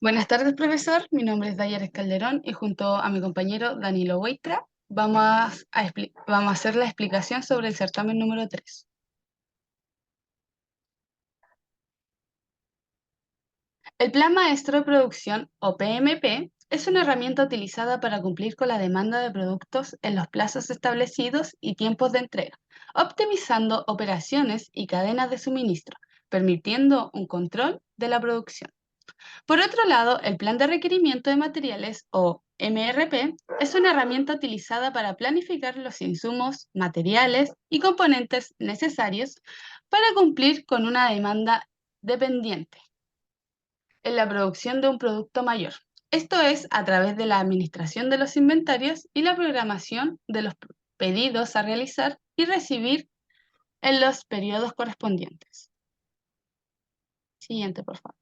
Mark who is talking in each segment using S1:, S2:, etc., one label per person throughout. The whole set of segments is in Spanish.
S1: Buenas tardes, profesor. Mi nombre es Dayares Calderón y junto a mi compañero Danilo Huitra vamos a hacer la explicación sobre el certamen número 3. El Plan Maestro de Producción, o PMP, es una herramienta utilizada para cumplir con la demanda de productos en los plazos establecidos y tiempos de entrega, optimizando operaciones y cadenas de suministro, permitiendo un control de la producción. Por otro lado, el Plan de Requerimiento de Materiales, o MRP, es una herramienta utilizada para planificar los insumos, materiales y componentes necesarios para cumplir con una demanda dependiente en la producción de un producto mayor. Esto es a través de la administración de los inventarios y la programación de los pedidos a realizar y recibir en los periodos correspondientes. Siguiente, por favor.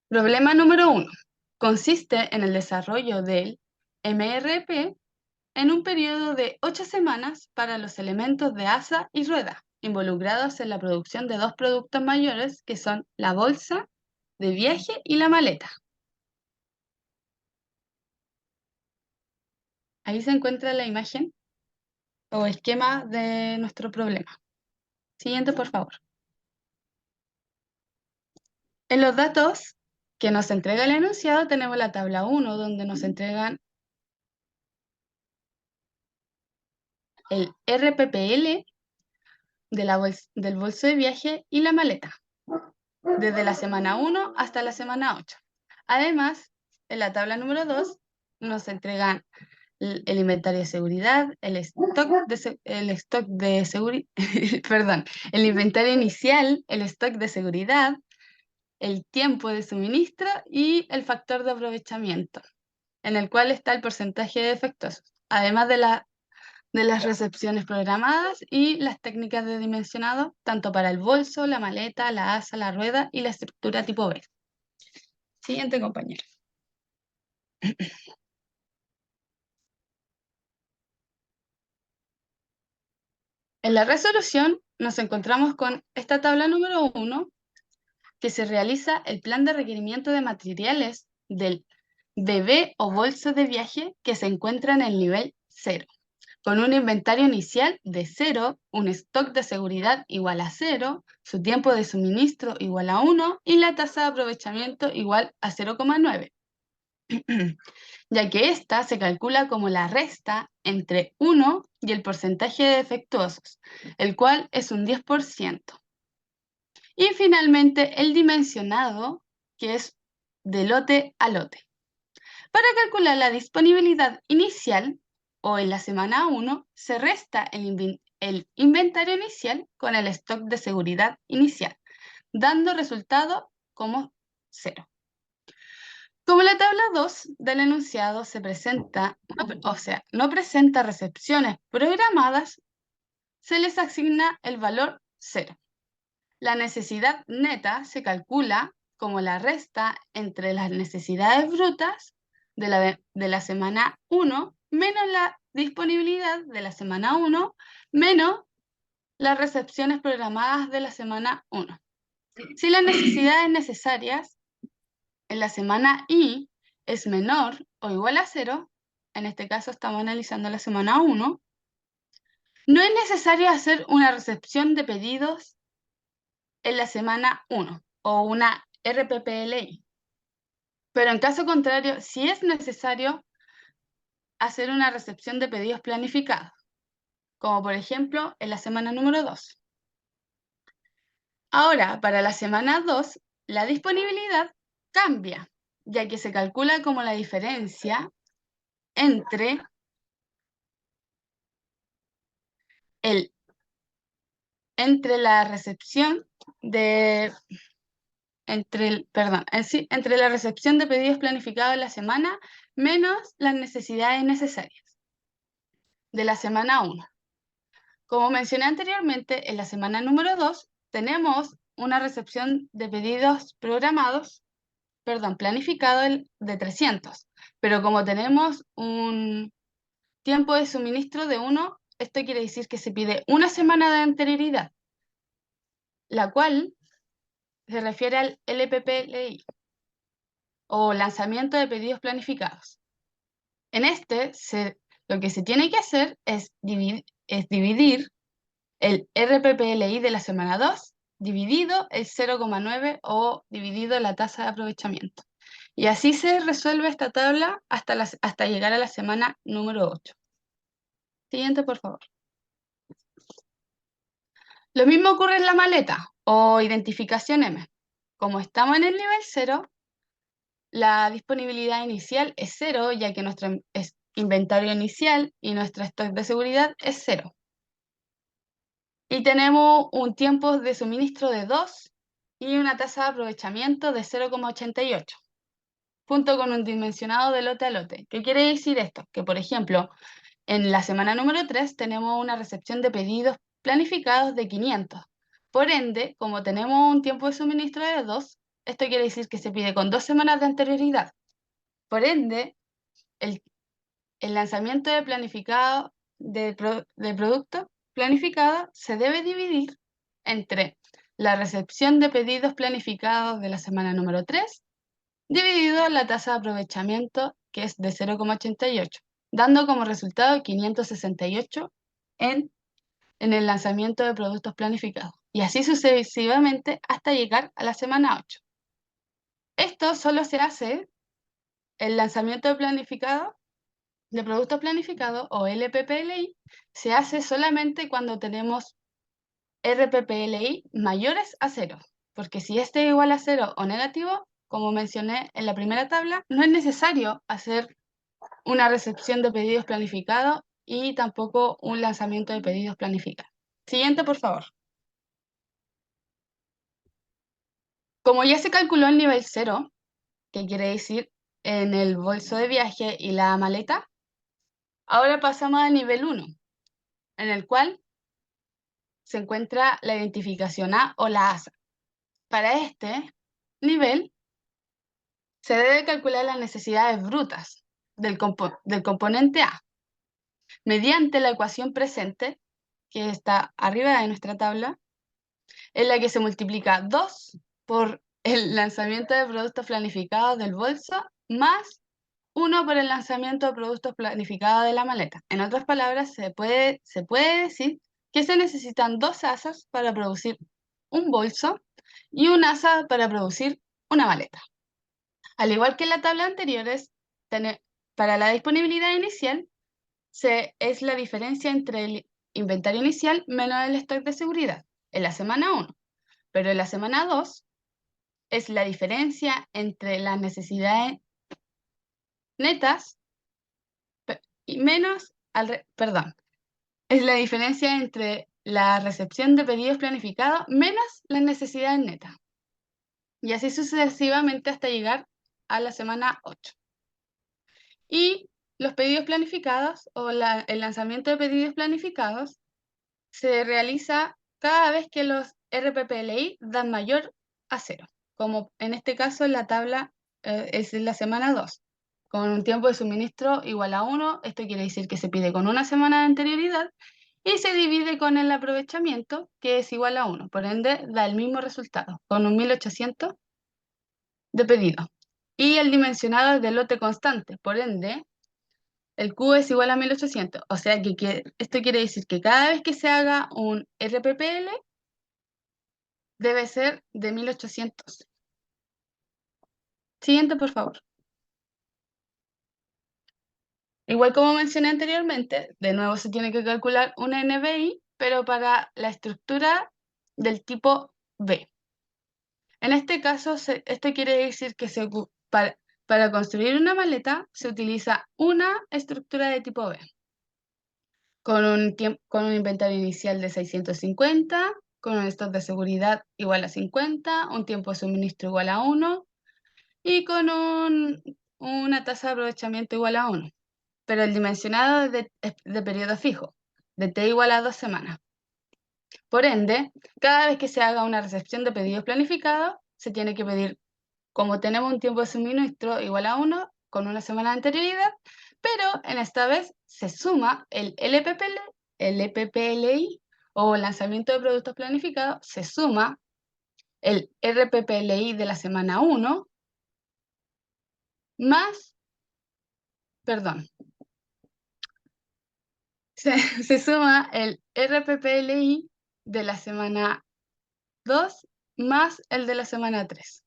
S1: Problema número 1. Consiste en el desarrollo del MRP en un periodo de 8 semanas para los elementos de asa y rueda, involucrados en la producción de dos productos mayores que son la bolsa de viaje y la maleta. Ahí se encuentra la imagen o esquema de nuestro problema. Siguiente, por favor. En los datos que nos entrega el enunciado tenemos la tabla 1, donde nos entregan el RPPL del bolso de viaje y la maleta, desde la semana 1 hasta la semana 8. Además, en la tabla número 2 nos entregan el inventario de seguridad, el stock de seguridad, perdón, el inventario inicial, el stock de seguridad, el tiempo de suministro y el factor de aprovechamiento, en el cual está el porcentaje de defectuosos, además de las recepciones programadas y las técnicas de dimensionado, tanto para el bolso, la maleta, la asa, la rueda y la estructura tipo B. Siguiente, compañero. En la resolución nos encontramos con esta tabla número 1, que se realiza el plan de requerimiento de materiales del bebé o bolso de viaje que se encuentra en el nivel 0, con un inventario inicial de 0, un stock de seguridad igual a 0, su tiempo de suministro igual a 1 y la tasa de aprovechamiento igual a 0,9. Ya que esta se calcula como la resta entre 1 y el porcentaje de defectuosos, el cual es un 10%. Y finalmente el dimensionado, que es de lote a lote. Para calcular la disponibilidad inicial, o en la semana 1, se resta el inventario inicial con el stock de seguridad inicial, dando resultado como 0. Como la tabla 2 del enunciado se presenta, no presenta recepciones programadas, se les asigna el valor 0. La necesidad neta se calcula como la resta entre las necesidades brutas de la semana 1 menos la disponibilidad de la semana 1 menos las recepciones programadas de la semana 1. Si las necesidades necesarias en la semana I es menor o igual a 0, en este caso estamos analizando la semana 1, no es necesario hacer una recepción de pedidos en la semana 1 o una RPPLI. Pero en caso contrario, sí es necesario hacer una recepción de pedidos planificados, como por ejemplo en la semana número 2. Ahora, para la semana 2, la disponibilidad cambia, ya que se calcula como la diferencia entre la recepción de entre la recepción de pedidos planificados en la semana menos las necesidades necesarias de la semana 1. Como mencioné anteriormente, en la semana número 2 tenemos una recepción de pedidos planificado de 300, pero como tenemos un tiempo de suministro de 1, esto quiere decir que se pide una semana de anterioridad, la cual se refiere al LPPLI, o lanzamiento de pedidos planificados. En lo que se tiene que hacer es dividir el RPPLI de la semana 2 dividido el 0,9 o dividido la tasa de aprovechamiento. Y así se resuelve esta tabla hasta llegar a la semana número 8. Siguiente, por favor. Lo mismo ocurre en la maleta o identificación M. Como estamos en el nivel 0, la disponibilidad inicial es 0, ya que nuestro inventario inicial y nuestro stock de seguridad es 0. Y tenemos un tiempo de suministro de 2 y una tasa de aprovechamiento de 0,88, junto con un dimensionado de lote a lote. ¿Qué quiere decir esto? Que, por ejemplo, en la semana número 3 tenemos una recepción de pedidos planificados de 500. Por ende, como tenemos un tiempo de suministro de 2, esto quiere decir que se pide con 2 semanas de anterioridad. Por ende, el lanzamiento de producto planificado se debe dividir entre la recepción de pedidos planificados de la semana número 3 dividido la tasa de aprovechamiento, que es de 0,88, dando como resultado 568 en el lanzamiento de productos planificados, y así sucesivamente hasta llegar a la semana 8. Esto solo se hace, el lanzamiento de productos planificados o LPPLI, se hace solamente cuando tenemos RPPLI mayores a 0, porque si este es igual a 0 o negativo, como mencioné en la primera tabla, no es necesario hacer una recepción de pedidos planificados y tampoco un lanzamiento de pedidos planificados. Siguiente, por favor. Como ya se calculó el nivel 0, que quiere decir en el bolso de viaje y la maleta, ahora pasamos al nivel 1, en el cual se encuentra la identificación A o la ASA. Para este nivel, se debe calcular las necesidades brutas del componente A mediante la ecuación presente, que está arriba de nuestra tabla, en la que se multiplica 2 por el lanzamiento de productos planificados del bolso más 1 por el lanzamiento de productos planificados de la maleta. En otras palabras, se puede decir que se necesitan 2 asas para producir un bolso y un asa para producir una maleta. Al igual que en la tabla anterior, para la disponibilidad inicial es la diferencia entre el inventario inicial menos el stock de seguridad en la semana 1. Pero en la semana 2 es la diferencia entre las necesidades netas y menos, es la diferencia entre la recepción de pedidos planificados menos las necesidades netas. Y así sucesivamente hasta llegar a la semana 8. Y los pedidos planificados o el lanzamiento de pedidos planificados se realiza cada vez que los RPPLI dan mayor a 0, como en este caso en la tabla es en la semana 2, con un tiempo de suministro igual a 1, esto quiere decir que se pide con una semana de anterioridad, y se divide con el aprovechamiento, que es igual a 1, por ende da el mismo resultado, con un 1800 de pedido. Y el dimensionado es de lote constante, por ende el Q es igual a 1800, o sea que esto quiere decir que cada vez que se haga un RPPL debe ser de 1800. Siguiente, por favor. Igual como mencioné anteriormente, de nuevo se tiene que calcular un NBI, pero para la estructura del tipo B. En este caso, esto quiere decir que para construir una maleta se utiliza una estructura de tipo B, con un inventario inicial de 650, con un stock de seguridad igual a 50, un tiempo de suministro igual a 1 y con una tasa de aprovechamiento igual a 1. Pero el dimensionado es de periodo fijo, de T igual a 2 semanas. Por ende, cada vez que se haga una recepción de pedidos planificados, se tiene que pedir, como tenemos un tiempo de suministro igual a 1, con una semana de anterioridad, pero en esta vez se suma el LPPLI o lanzamiento de productos planificados, se suma el RPPLI de la semana 1 más, perdón, se suma el RPPLI de la semana 2 más el de la semana 3.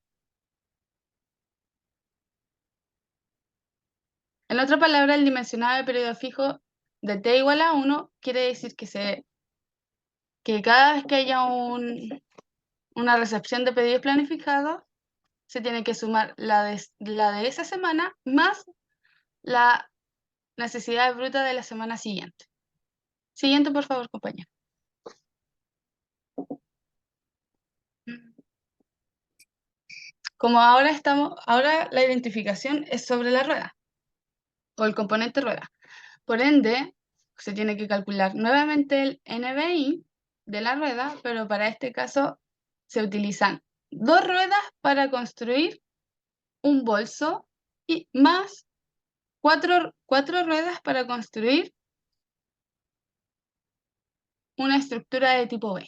S1: En otra palabra, el dimensionado de periodo fijo de t igual a 1 quiere decir que cada vez que haya una recepción de pedidos planificados, se tiene que sumar la de esa semana más la necesidad bruta de la semana siguiente. Siguiente, por favor, compañero. Como ahora la identificación es sobre la rueda o el componente rueda. Por ende, se tiene que calcular nuevamente el NBI de la rueda, pero para este caso se utilizan 2 ruedas para construir un bolso y más 4 ruedas para construir una estructura de tipo B,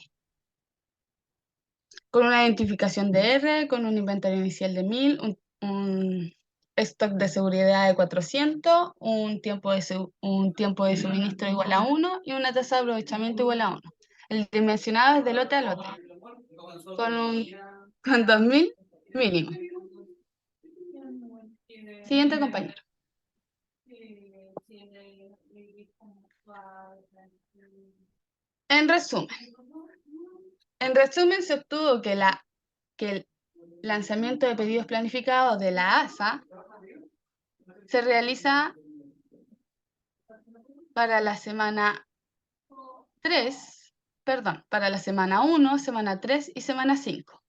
S1: con una identificación de R, con un inventario inicial de 1000, un stock de seguridad de 400, un tiempo de suministro igual a 1 y una tasa de aprovechamiento igual a 1. El dimensionado es de lote a lote, con 2000 mínimo. Siguiente, compañero. En resumen, se obtuvo que el lanzamiento de pedidos planificados de la ASA se realiza para la semana 3, perdón, para la semana 1, semana 3 y semana 5.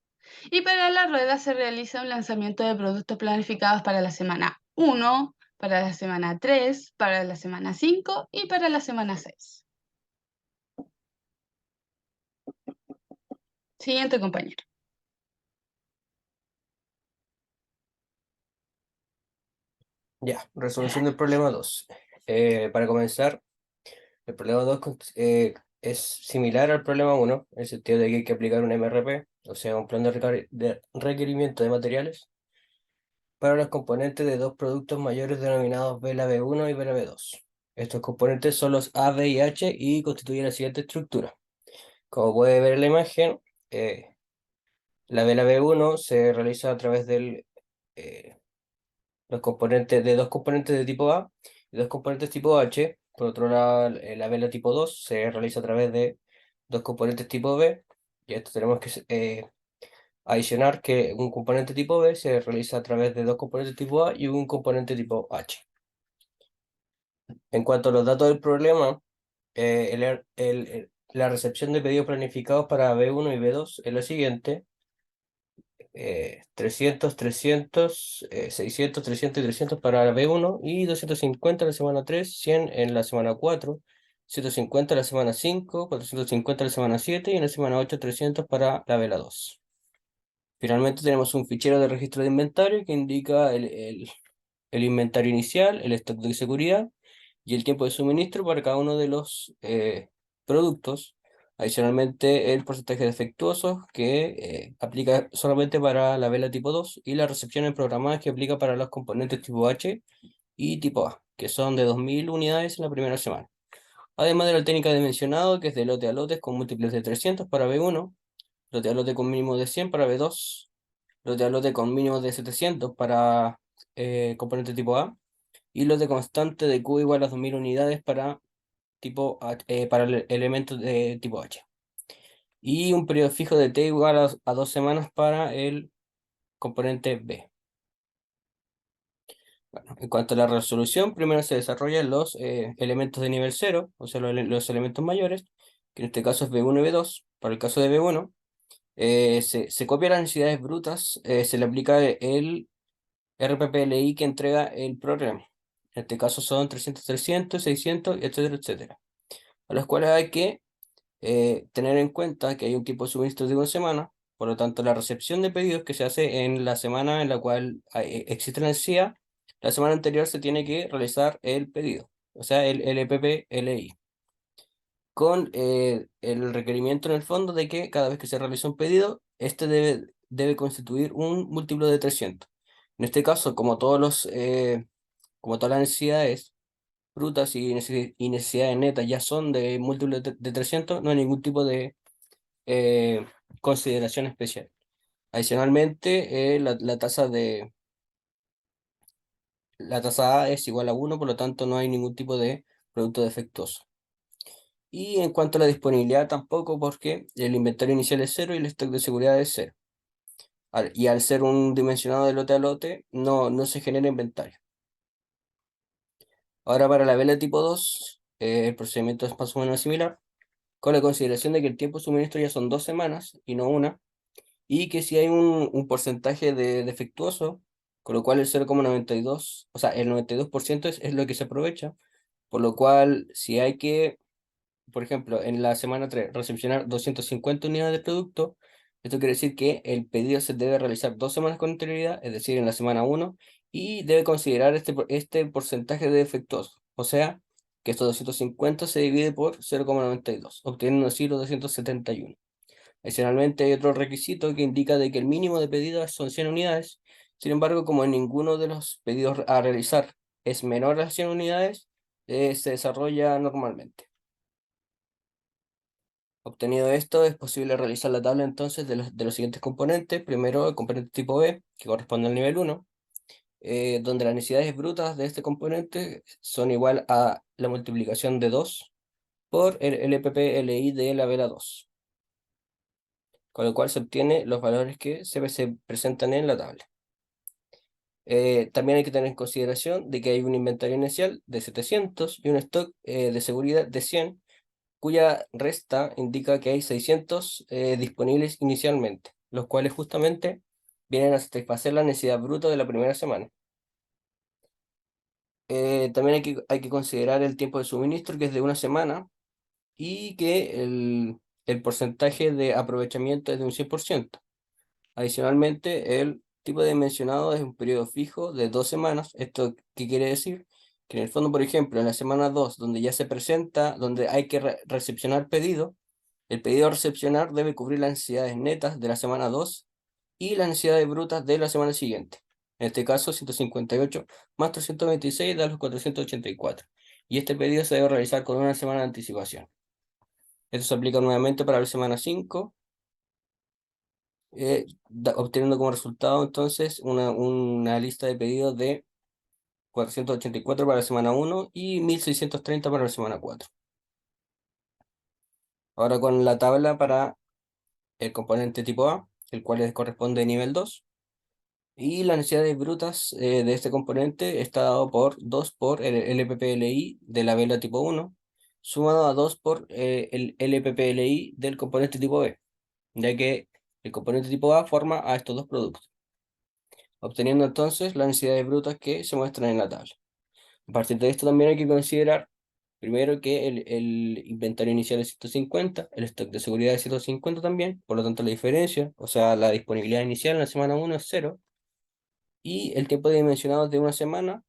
S1: Y para la rueda se realiza un lanzamiento de productos planificados para la semana 1, para la semana 3, para la semana 5 y para la semana 6. Siguiente, compañero.
S2: Ya, resolución del problema 2. Para comenzar, el problema 2 es similar al problema 1, en el sentido de que hay que aplicar un MRP, o sea, un plan de requerimiento de materiales, para los componentes de dos productos mayores denominados vela B1 y vela B2. Estos componentes son los A, B y H y constituyen la siguiente estructura. Como puede ver en la imagen, la vela B1 se realiza a través del de dos componentes de tipo A y dos componentes tipo H. Por otro lado, la vela tipo 2 se realiza a través de dos componentes tipo B. Y esto tenemos que adicionar que un componente tipo B se realiza a través de dos componentes tipo A y un componente tipo H. En cuanto a los datos del problema, la recepción de pedidos planificados para B1 y B2 es la siguiente. 300, 300, 600, 300 y 300 para la B1 y 250 en la semana 3, 100 en la semana 4, 150 en la semana 5, 450 en la semana 7 y en la semana 8 300 para la vela 2. Finalmente tenemos un fichero de registro de inventario que indica el inventario inicial, el stock de seguridad y el tiempo de suministro para cada uno de los productos. Adicionalmente, el porcentaje defectuoso que aplica solamente para la vela tipo 2 y las recepciones programadas que aplica para los componentes tipo H y tipo A, que son de 2000 unidades en la primera semana. Además de la técnica de mencionado, que es de lote a lotes con múltiples de 300 para B1, lote a lote con mínimo de 100 para B2, lote a lote con mínimo de 700 para componente tipo A, y lote constante de Q igual a 2000 unidades para para el elemento de tipo H. Y un periodo fijo de T igual a 2 semanas para el componente B. Bueno, en cuanto a la resolución, primero se desarrollan los elementos de nivel 0, o sea, los elementos mayores, que en este caso es B1 y B2. Para el caso de B1, se copian las necesidades brutas, se le aplica el RPPLI que entrega el programa. En este caso son 300, 300, 600, etcétera, etcétera. A los cuales hay que tener en cuenta que hay un tiempo de suministro de una semana, por lo tanto la recepción de pedidos que se hace en la semana en la cual existe la necesidad, la semana anterior se tiene que realizar el pedido, o sea, el LPP-LI, con el requerimiento en el fondo de que cada vez que se realiza un pedido, este debe constituir un múltiplo de 300. En este caso, como todas las necesidades brutas y necesidades netas ya son de múltiplos de 300, no hay ningún tipo de eh, consideración especial. Adicionalmente, la tasa A es igual a 1, por lo tanto no hay ningún tipo de producto defectuoso. Y en cuanto a la disponibilidad tampoco, porque el inventario inicial es cero y el stock de seguridad es cero. Y al ser un dimensionado de lote a lote, no se genera inventario. Ahora para la vela tipo 2, el procedimiento es más o menos similar, con la consideración de que el tiempo de suministro ya son 2 semanas y no una, y que si hay un porcentaje de defectuoso, con lo cual el 0,92, o sea, el 92% es lo que se aprovecha, por lo cual si hay que, por ejemplo, en la semana 3 recepcionar 250 unidades de producto, esto quiere decir que el pedido se debe realizar 2 semanas con anterioridad, es decir, en la semana 1, y debe considerar este porcentaje de defectuoso, o sea, que estos 250 se divide por 0,92, obteniendo así los 271. Adicionalmente, hay otro requisito que indica de que el mínimo de pedidos son 100 unidades. Sin embargo, como en ninguno de los pedidos a realizar es menor a 100 unidades, se desarrolla normalmente. Obtenido esto, es posible realizar la tabla entonces de los siguientes componentes. Primero, el componente tipo B, que corresponde al nivel 1, donde las necesidades brutas de este componente son igual a la multiplicación de 2 por el LPP-LI de la vela 2, con lo cual se obtiene los valores que se presentan en la tabla. También hay que tener en consideración de que hay un inventario inicial de 700 y un stock de seguridad de 100, cuya resta indica que hay 600 disponibles inicialmente, los cuales justamente vienen a satisfacer la necesidad bruta de la primera semana. También hay que considerar el tiempo de suministro, que es de una semana, y que el porcentaje de aprovechamiento es de un 100%. Adicionalmente, el tipo de dimensionado es un periodo fijo de 2 semanas. ¿Esto qué quiere decir? Que en el fondo, por ejemplo, en la semana 2, donde ya se presenta, donde hay que recepcionar pedido, el pedido a recepcionar debe cubrir las necesidades netas de la semana 2 y las necesidades brutas de la semana siguiente. En este caso, 158 más 326 da los 484. Y este pedido se debe realizar con una semana de anticipación. Esto se aplica nuevamente para la semana 5, obteniendo como resultado entonces una lista de pedidos de 484 para la semana 1 y 1630 para la semana 4. Ahora con la tabla para el componente tipo A, el cual corresponde a nivel 2, y las necesidades brutas de este componente está dado por 2 por el LPPLI de la vela tipo 1, sumado a 2 por el LPPLI del componente tipo B, ya que el componente tipo A forma a estos dos productos, obteniendo entonces las necesidades brutas que se muestran en la tabla. A partir de esto también hay que considerar, primero, que el inventario inicial es 150, el stock de seguridad es 150 también, por lo tanto la diferencia, o sea, la disponibilidad inicial en la semana 1 es 0, y el tiempo de dimensionado es de una semana,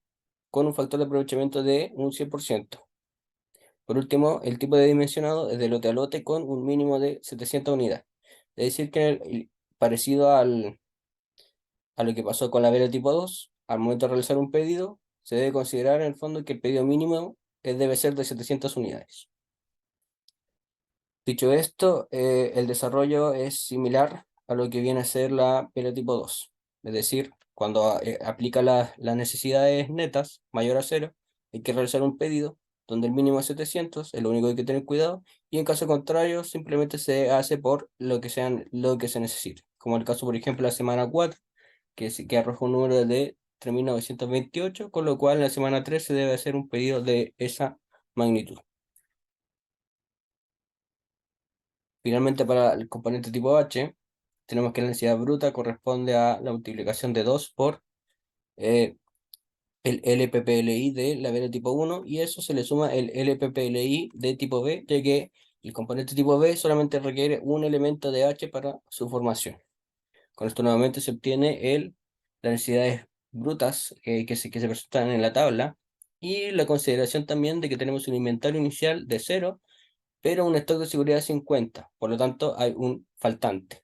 S2: con un factor de aprovechamiento de un 100%. Por último, el tipo de dimensionado es de lote a lote con un mínimo de 700 unidades. Es decir, que parecido a lo que pasó con la vela tipo 2, al momento de realizar un pedido, se debe considerar en el fondo que el pedido mínimo debe ser de 700 unidades. Dicho esto, el desarrollo es similar a lo que viene a ser la vela tipo 2. Es decir, cuando aplica las necesidades netas mayor a cero, hay que realizar un pedido donde el mínimo es 700, es lo único que hay que tener cuidado, y en caso contrario, simplemente se hace por lo que se necesite. Como el caso, por ejemplo, la semana 4, que arroja un número de 3.928, con lo cual en la semana 3 se debe hacer un pedido de esa magnitud. Finalmente, para el componente tipo H, tenemos que la densidad bruta corresponde a la multiplicación de 2 por eh, el LPPLI de la vela tipo 1, y eso se le suma el LPPLI de tipo B, ya que el componente tipo B solamente requiere un elemento de H para su formación. Con esto nuevamente se obtiene las densidades brutas que se presentan en la tabla, y la consideración también de que tenemos un inventario inicial de 0, pero un stock de seguridad de 50, por lo tanto hay un faltante.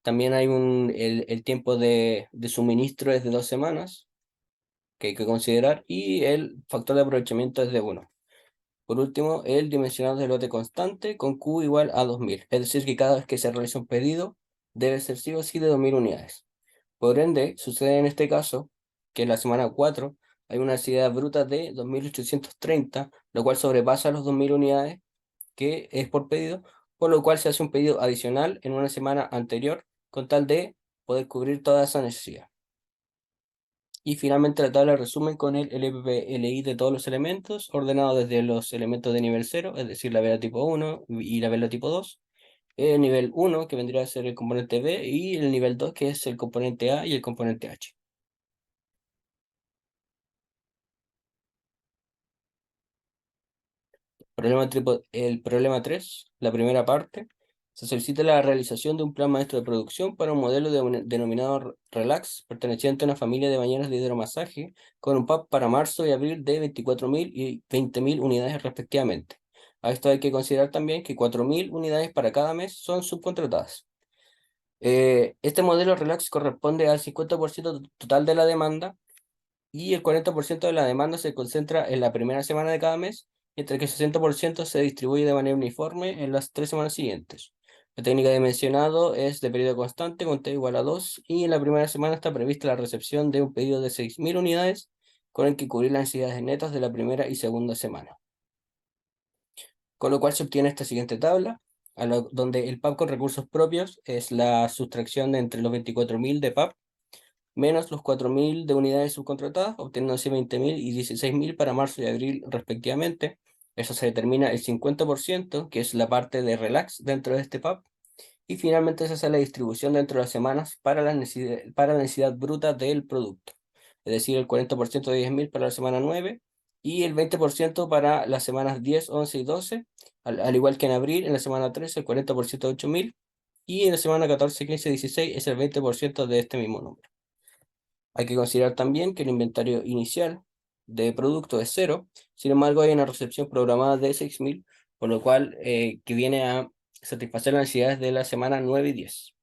S2: También hay el tiempo de suministro es de 2 semanas, que hay que considerar, y el factor de aprovechamiento es de 1. Por último, el dimensionado de lote constante con Q igual a 2000. Es decir, que cada vez que se realiza un pedido, debe ser sí o sí de 2000 unidades. Por ende, sucede en este caso que en la semana 4 hay una necesidad bruta de 2830, lo cual sobrepasa los 2000 unidades que es por pedido, por lo cual se hace un pedido adicional en una semana anterior con tal de poder cubrir toda esa necesidad. Y finalmente la tabla resumen con el LPLI de todos los elementos, ordenado desde los elementos de nivel 0, es decir, la vela tipo 1 y la vela tipo 2, el nivel 1, que vendría a ser el componente B, y el nivel 2, que es el componente A y el componente H. El problema 3, la primera parte, se solicita la realización de un plan maestro de producción para un modelo denominado Relax, perteneciente a una familia de bañeras de hidromasaje, con un PAP para marzo y abril de 24.000 y 20.000 unidades respectivamente. A esto hay que considerar también que 4.000 unidades para cada mes son subcontratadas. Este modelo Relax corresponde al 50% total de la demanda y el 40% de la demanda se concentra en la primera semana de cada mes, mientras que el 60% se distribuye de manera uniforme en las 3 semanas siguientes. La técnica de mencionado es de periodo constante con T igual a 2 y en la primera semana está prevista la recepción de un pedido de 6.000 unidades con el que cubrir las necesidades netas de la primera y segunda semana. Con lo cual se obtiene esta siguiente tabla, donde el PAP con recursos propios es la sustracción de entre los 24.000 de PAP menos los 4.000 de unidades subcontratadas, obteniendo así 20.000 y 16.000 para marzo y abril respectivamente. Eso se determina el 50%, que es la parte de relax dentro de este PAP. Y finalmente se hace la distribución dentro de las semanas para la necesidad bruta del producto. Es decir, el 40% de 10.000 para la semana 9 y el 20% para las semanas 10, 11 y 12, al igual que en abril, en la semana 13 el 40% de 8.000 y en la semana 14, 15 y 16 es el 20% de este mismo número. Hay que considerar también que el inventario inicial de producto es 0, sin embargo hay una recepción programada de 6.000, por lo cual que viene a satisfacer las necesidades de la semana 9 y 10.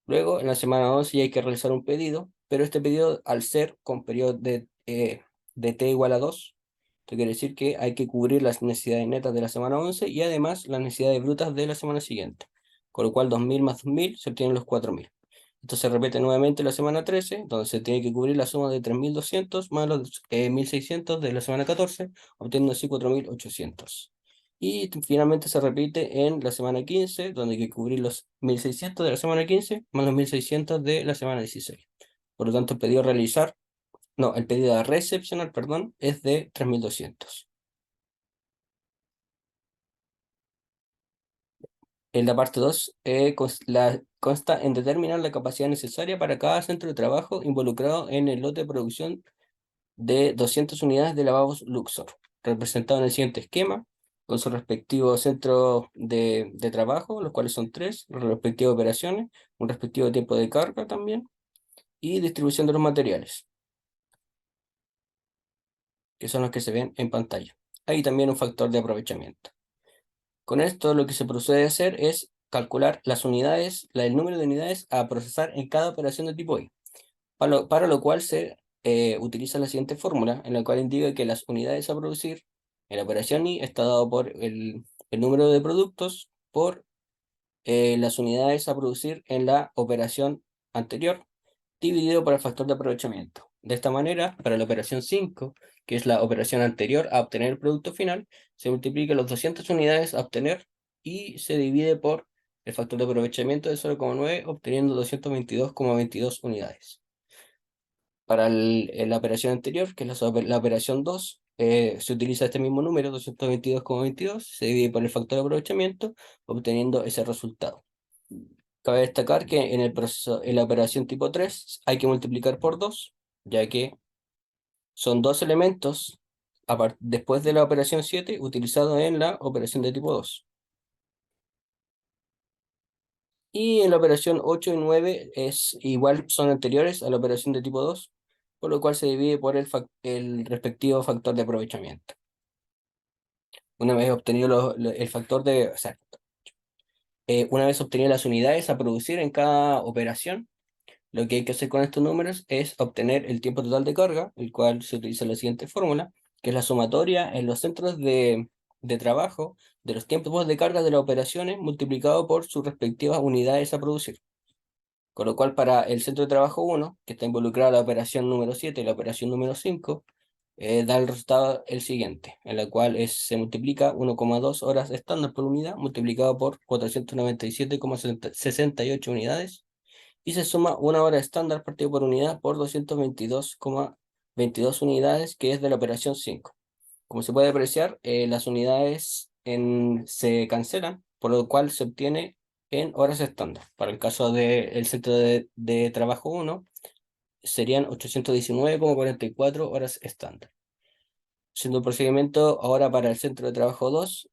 S2: Luego, en la semana 11 ya hay que realizar un pedido, pero este pedido, al ser con periodo de T igual a 2, esto quiere decir que hay que cubrir las necesidades netas de la semana 11 y además las necesidades brutas de la semana siguiente, con lo cual 2.000 más 2.000 se obtienen los 4.000. Esto se repite nuevamente la semana 13, donde se tiene que cubrir la suma de 3.200 más los 1.600 de la semana 14, obteniendo así 4.800. Y finalmente se repite en la semana 15, donde hay que cubrir los 1.600 de la semana 15 más los 1.600 de la semana 16. Por lo tanto, el pedido a recepcionar, perdón, es de 3.200. En la parte 2, consta en determinar la capacidad necesaria para cada centro de trabajo involucrado en el lote de producción de 200 unidades de lavabos Luxor, representado en el siguiente esquema, con su respectivo centro de trabajo, los cuales son 3, respectivas operaciones, un respectivo tiempo de carga también, y distribución de los materiales, que son los que se ven en pantalla. Hay también un factor de aprovechamiento. Con esto lo que se procede a hacer es calcular las unidades, el número de unidades a procesar en cada operación de tipo I, para lo cual se utiliza la siguiente fórmula, en la cual indica que las unidades a producir en la operación I está dado por el número de productos por las unidades a producir en la operación anterior, dividido por el factor de aprovechamiento. De esta manera, para la operación 5, que es la operación anterior a obtener el producto final, se multiplica los 200 unidades a obtener y se divide por el factor de aprovechamiento de 0,9, obteniendo 222,22 unidades. Para la operación anterior, que es la operación 2, se utiliza este mismo número, 222,22, se divide por el factor de aprovechamiento, obteniendo ese resultado. Cabe destacar que en el proceso, en la operación tipo 3 hay que multiplicar por 2, ya que son 2 elementos después de la operación 7 utilizado en la operación de tipo 2. Y en la operación 8 y 9 son anteriores a la operación de tipo 2, por lo cual se divide por el respectivo factor de aprovechamiento. Una vez obtenido el factor de... O sea, Una vez obtenidas las unidades a producir en cada operación, lo que hay que hacer con estos números es obtener el tiempo total de carga, el cual se utiliza la siguiente fórmula, que es la sumatoria en los centros de trabajo de los tiempos de carga de las operaciones multiplicado por sus respectivas unidades a producir. Con lo cual, para el centro de trabajo 1, que está involucrada la operación número 7 y la operación número 5, da el resultado el siguiente, en la cual se multiplica 1,2 horas estándar por unidad multiplicado por 497,68 unidades y se suma una hora estándar partido por unidad por 222,22 unidades, que es de la operación 5. Como se puede apreciar, las unidades se cancelan, por lo cual se obtiene en horas estándar. Para el caso del centro de trabajo 1, serían 819,44 horas estándar. Siendo un procedimiento ahora para el centro de trabajo 2,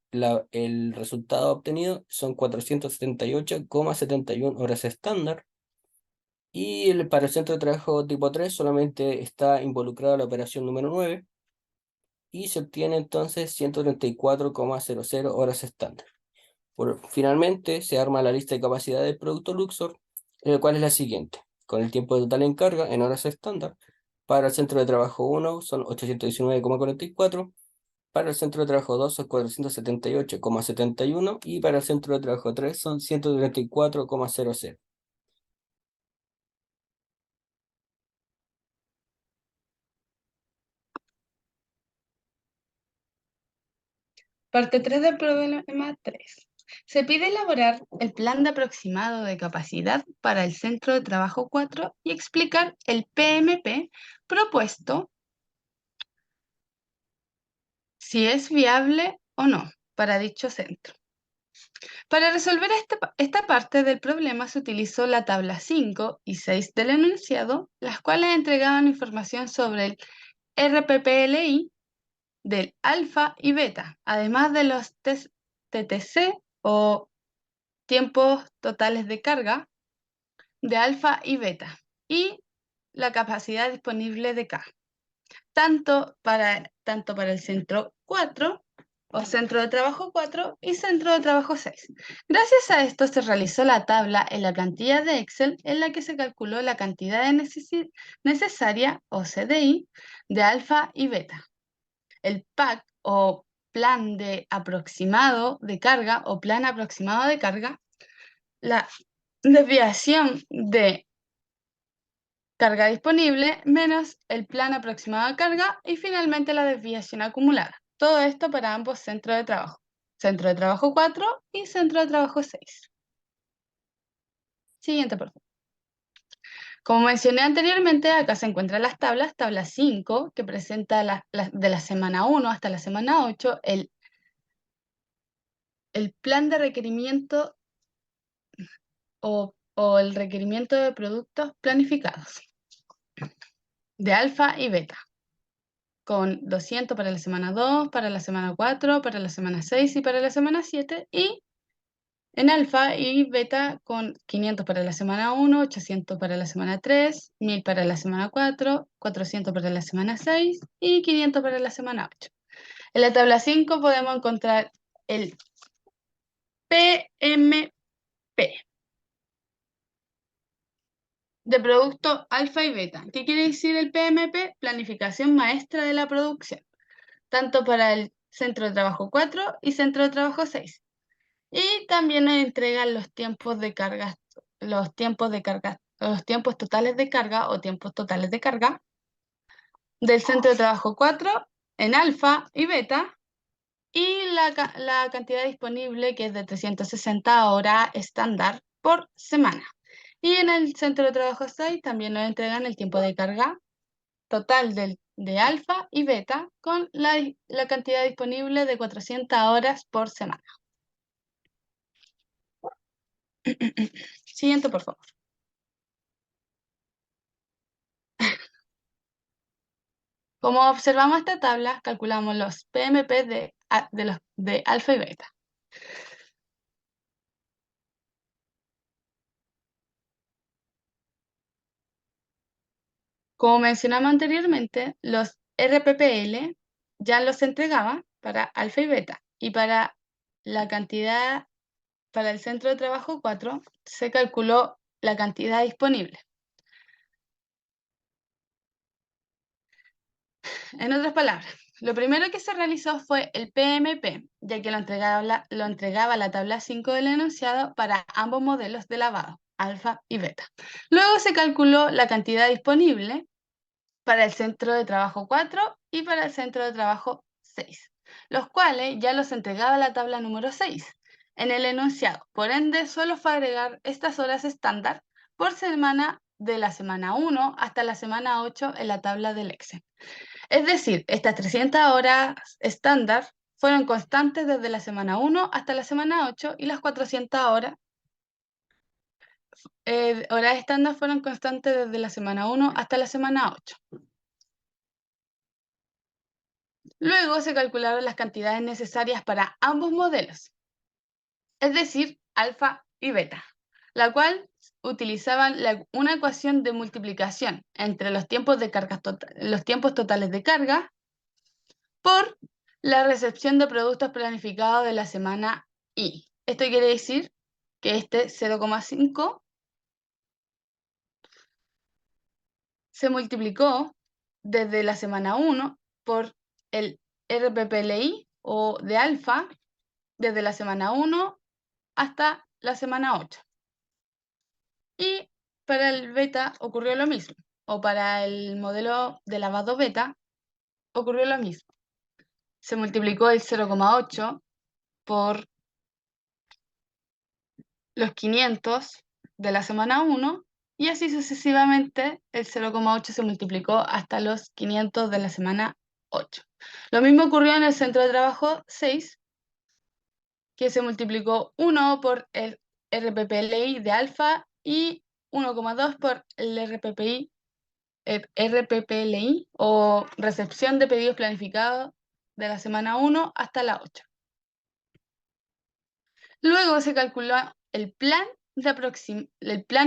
S2: el resultado obtenido son 478,71 horas estándar. Y para el centro de trabajo tipo 3 solamente está involucrada la operación número 9 y se obtiene entonces 134,00 horas estándar. Finalmente, se arma la lista de capacidad del producto Luxor, el cual es la siguiente, con el tiempo total en carga en horas estándar. Para el centro de trabajo 1 son 819,44, para el centro de trabajo 2 son 478,71 y para el centro de trabajo 3 son 134,00.
S1: Parte 3 del problema 3. Se pide elaborar el plan de aproximado de capacidad para el centro de trabajo 4 y explicar el PMP propuesto, si es viable o no para dicho centro. Para resolver esta parte del problema se utilizó la tabla 5 y 6 del enunciado, las cuales entregaban información sobre el RPPLI del alfa y beta, además de los TTC o tiempos totales de carga de alfa y beta y la capacidad disponible de K, tanto para el centro 4 o centro de trabajo 4 y centro de trabajo 6. Gracias a esto se realizó la tabla en la plantilla de Excel en la que se calculó la cantidad necesaria o CDI de alfa y beta. El PAC o plan de aproximado de carga o plan aproximado de carga, la desviación de carga disponible menos el plan aproximado de carga y finalmente la desviación acumulada. Todo esto para ambos centros de trabajo. Centro de trabajo 4 y centro de trabajo 6. Siguiente, por favor. Como mencioné anteriormente, acá se encuentran las tablas. Tabla 5, que presenta de la semana 1 hasta la semana 8, el plan de requerimiento o el requerimiento de productos planificados de alfa y beta, con 200 para la semana 2, para la semana 4, para la semana 6 y para la semana 7, y en alfa y beta con 500 para la semana 1, 800 para la semana 3, 1000 para la semana 4, 400 para la semana 6 y 500 para la semana 8. En la tabla 5 podemos encontrar el PMP de producto alfa y beta. ¿Qué quiere decir el PMP? Planificación maestra de la producción, tanto para el centro de trabajo 4 y centro de trabajo 6. Y también nos entregan los tiempos de carga, los tiempos totales de carga o tiempos totales de carga del centro de trabajo 4 en alfa y beta y la cantidad disponible, que es de 360 horas estándar por semana. Y en el centro de trabajo 6 también nos entregan el tiempo de carga total de alfa y beta con la cantidad disponible de 400 horas por semana. Siguiente, por favor. Como observamos esta tabla, calculamos los PMP de alfa y beta. Como mencionamos anteriormente, los RPPL ya los entregaba para alfa y beta, y para la cantidad para el centro de trabajo 4 se calculó la cantidad disponible. En otras palabras, lo primero que se realizó fue el PMP, ya que lo entregaba la tabla 5 del enunciado para ambos modelos de lavado, alfa y beta. Luego se calculó la cantidad disponible para el centro de trabajo 4 y para el centro de trabajo 6, los cuales ya los entregaba la tabla número 6 en el enunciado. Por ende, solo fue agregar estas horas estándar por semana de la semana 1 hasta la semana 8 en la tabla del Excel. Es decir, estas 300 horas estándar fueron constantes desde la semana 1 hasta la semana 8 y las 400 horas estándar fueron constantes desde la semana 1 hasta la semana 8. Luego se calcularon las cantidades necesarias para ambos modelos, es decir, alfa y beta, la cual utilizaban una ecuación de multiplicación entre los tiempos totales de carga por la recepción de productos planificados de la semana I. Esto quiere decir que este 0,5 se multiplicó desde la semana 1 por el RPPLI o de alfa desde la semana 1 hasta la semana 8. Y para el beta ocurrió lo mismo, o para el modelo de lavado beta ocurrió lo mismo. Se multiplicó el 0,8 por los 500 de la semana 1 y así sucesivamente el 0,8 se multiplicó hasta los 500 de la semana 8. Lo mismo ocurrió en el centro de trabajo 6, que se multiplicó 1 por el RPPLI de alfa y 1,2 por el RPPLI o recepción de pedidos planificados de la semana 1 hasta la 8. Luego se calculó el plan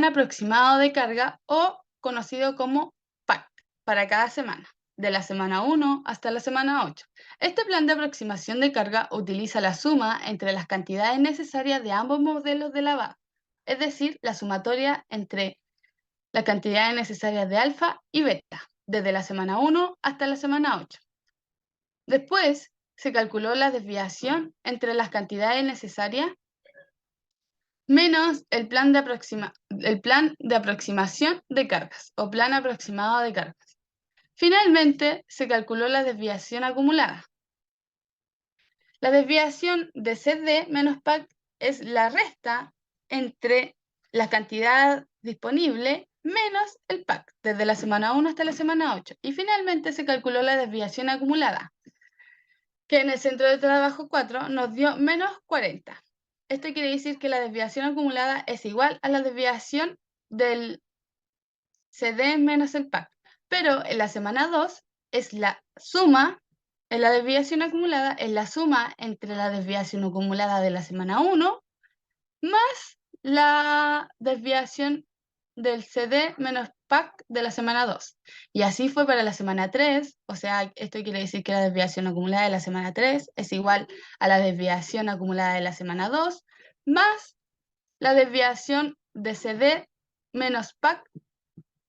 S1: aproximado de carga o conocido como PAC para cada semana, de la semana 1 hasta la semana 8. Este plan de aproximación de carga utiliza la suma entre las cantidades necesarias de ambos modelos de lavado, es decir, la sumatoria entre las cantidades necesarias de alfa y beta, desde la semana 1 hasta la semana 8. Después se calculó la desviación entre las cantidades necesarias menos el plan de aproximación de cargas o plan aproximado de cargas. Finalmente, se calculó la desviación acumulada. La desviación de CD menos PAC es la resta entre la cantidad disponible menos el PAC, desde la semana 1 hasta la semana 8. Y finalmente se calculó la desviación acumulada, que en el centro de trabajo 4 nos dio menos 40. Esto quiere decir que la desviación acumulada es igual a la desviación del CD menos el PAC. Pero en la semana 2 es la suma, en la desviación acumulada es la suma entre la desviación acumulada de la semana 1 más la desviación del CD menos PAC de la semana 2. Y así fue para la semana 3, o sea, esto quiere decir que la desviación acumulada de la semana 3 es igual a la desviación acumulada de la semana 2 más la desviación de CD menos PAC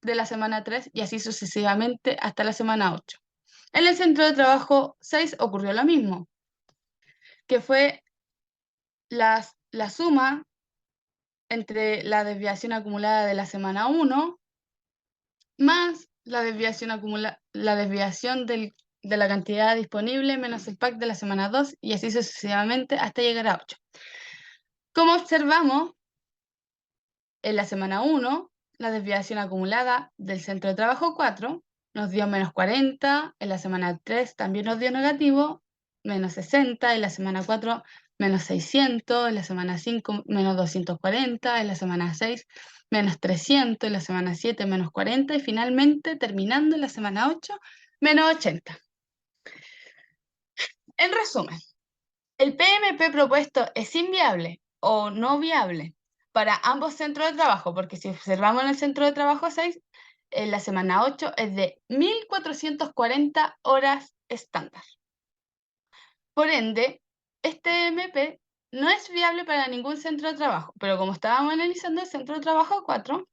S1: de la semana 3 y así sucesivamente hasta la semana 8. En el centro de trabajo 6 ocurrió lo mismo, que fue la suma entre la desviación acumulada de la semana 1 más la desviación de la cantidad disponible menos el PAC de la semana 2 y así sucesivamente hasta llegar a 8. Como observamos, en la semana 1, la desviación acumulada del centro de trabajo 4 nos dio menos 40, en la semana 3 también nos dio negativo, menos 60, en la semana 4 menos 600, en la semana 5 menos 240, en la semana 6 menos 300, en la semana 7 menos 40 y finalmente terminando en la semana 8 menos 80. En resumen, el PMP propuesto es inviable o no viable para ambos centros de trabajo, porque si observamos en el centro de trabajo 6, en la semana 8 es de 1440 horas estándar. Por ende, este MP no es viable para ningún centro de trabajo, pero como estábamos analizando el centro de trabajo 4,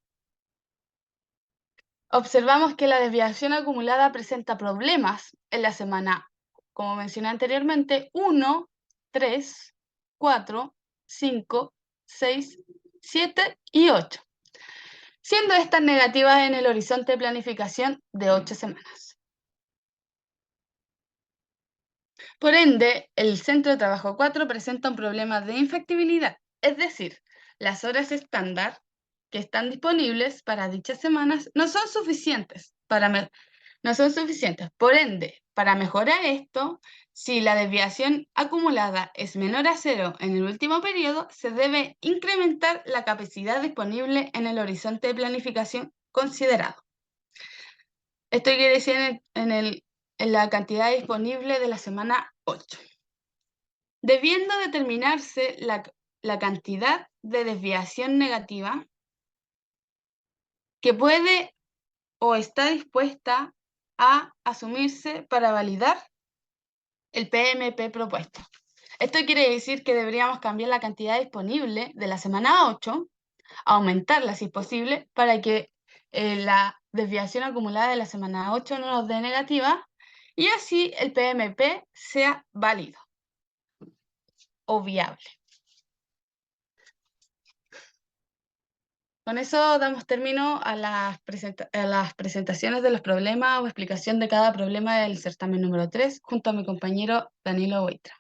S1: observamos que la desviación acumulada presenta problemas en la semana, como mencioné anteriormente, 1, 3, 4, 5, 6, 7 y 8, siendo estas negativas en el horizonte de planificación de 8 semanas. Por ende, el centro de trabajo 4 presenta un problema de infactibilidad, es decir, las horas estándar que están disponibles para dichas semanas no son suficientes no son suficientes. Por ende, para mejorar esto, si la desviación acumulada es menor a 0 en el último periodo, se debe incrementar la capacidad disponible en el horizonte de planificación considerado. Esto quiere decir en la cantidad disponible de la semana 8. Debiendo determinarse la cantidad de desviación negativa que puede o está dispuesta a asumirse para validar el PMP propuesto. Esto quiere decir que deberíamos cambiar la cantidad disponible de la semana 8, aumentarla si es posible, para que la desviación acumulada de la semana 8 no nos dé negativa y así el PMP sea válido o viable. Con eso damos término a las presentaciones de los problemas o explicación de cada problema del certamen número 3, junto a mi compañero Danilo Huitra.